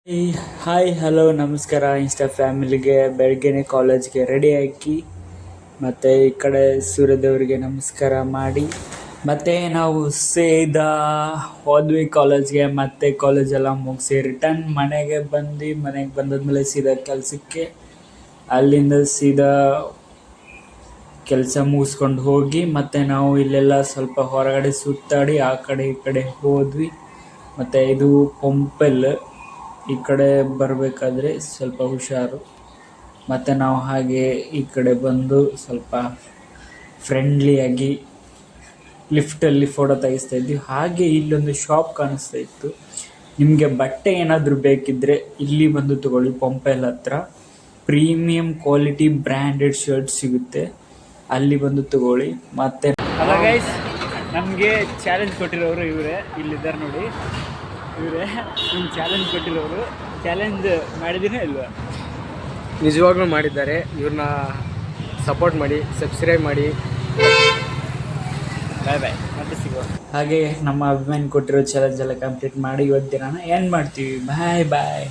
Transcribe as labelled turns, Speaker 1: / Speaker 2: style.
Speaker 1: Hi hello ನಮಸ್ಕಾರ insta ಫ್ಯಾಮಿಲಿಗೆ ಬೆಳಗ್ಗೆನೆ ಕಾಲೇಜ್ಗೆ ರೆಡಿ ಆಗಿ ಮತ್ತು ಈ ಕಡೆ ಸೂರ್ಯದೇವರಿಗೆ ನಮಸ್ಕಾರ ಮಾಡಿ ಮತ್ತು ನಾವು ಸೀದಾ ಹೋದ್ವಿ ಕಾಲೇಜ್ಗೆ. ಮತ್ತು ಕಾಲೇಜೆಲ್ಲ ಮುಗಿಸಿ ರಿಟರ್ನ್ ಮನೆಗೆ ಬಂದಾದ್ಮೇಲೆ ಸೀದಾ ಕೆಲಸಕ್ಕೆ, ಅಲ್ಲಿಂದ ಸೀದಾ ಕೆಲಸ ಮುಗಿಸ್ಕೊಂಡು ಹೋಗಿ ಮತ್ತು ನಾವು ಇಲ್ಲೆಲ್ಲ ಸ್ವಲ್ಪ ಹೊರಗಡೆ ಸುತ್ತಾಡಿ ಆ ಕಡೆ ಈ ಕಡೆ ಹೋದ್ವಿ. ಮತ್ತು ಇದು ಪಂಪೆಲ್, ಈ ಕಡೆ ಬರಬೇಕಾದ್ರೆ ಸ್ವಲ್ಪ ಹುಷಾರು. ಮತ್ತು ನಾವು ಹಾಗೆ ಈ ಕಡೆ ಬಂದು ಸ್ವಲ್ಪ ಫ್ರೆಂಡ್ಲಿಯಾಗಿ ಲಿಫ್ಟಲ್ಲಿ ಫೋಟೋ ತೆಗಿಸ್ತಾ ಇದ್ವಿ. ಹಾಗೆ ಇಲ್ಲೊಂದು ಶಾಪ್ ಕಾಣಿಸ್ತಾ ಇತ್ತು. ನಿಮಗೆ ಬಟ್ಟೆ ಏನಾದರೂ ಬೇಕಿದ್ದರೆ ಇಲ್ಲಿ ಬಂದು ತೊಗೊಳ್ಳಿ. ಪಂಪೆಲ್ ಹತ್ರ ಪ್ರೀಮಿಯಂ ಕ್ವಾಲಿಟಿ ಬ್ರ್ಯಾಂಡೆಡ್ ಶರ್ಟ್ ಸಿಗುತ್ತೆ, ಅಲ್ಲಿ ಬಂದು ತೊಗೊಳ್ಳಿ. ಮತ್ತು ಹಲೋ ಗೈಸ್, ನಮಗೆ ಚಾಲೆಂಜ್ ಕೊಟ್ಟಿರೋರು ಇವರೇ, ಇಲ್ಲಿದ್ದಾರೆ ನೋಡಿ, ಇವರೇ ನಿಮ್ಮ ಚಾಲೆಂಜ್ ಕೊಟ್ಟಿರೋರು. ಚಾಲೆಂಜ್ ಮಾಡಿದ್ದೀರಾ ಇಲ್ವಾ?
Speaker 2: ನಿಜವಾಗ್ಲೂ ಮಾಡಿದ್ದಾರೆ. ಇವ್ರನ್ನ ಸಪೋರ್ಟ್ ಮಾಡಿ, ಸಬ್ಸ್ಕ್ರೈಬ್ ಮಾಡಿ.
Speaker 1: ಬಾಯ್ ಬಾಯ್, ಮತ್ತೆ ಸಿಗುವ. ಹಾಗೆ ನಮ್ಮ ಅಭಿಮಾನಿ ಕೊಟ್ಟಿರೋ ಚಾಲೆಂಜ್ ಎಲ್ಲ ಕಂಪ್ಲೀಟ್ ಮಾಡಿ ಇವತ್ತು ದಿನ ಏನು ಮಾಡ್ತೀವಿ. ಬಾಯ್ ಬಾಯ್.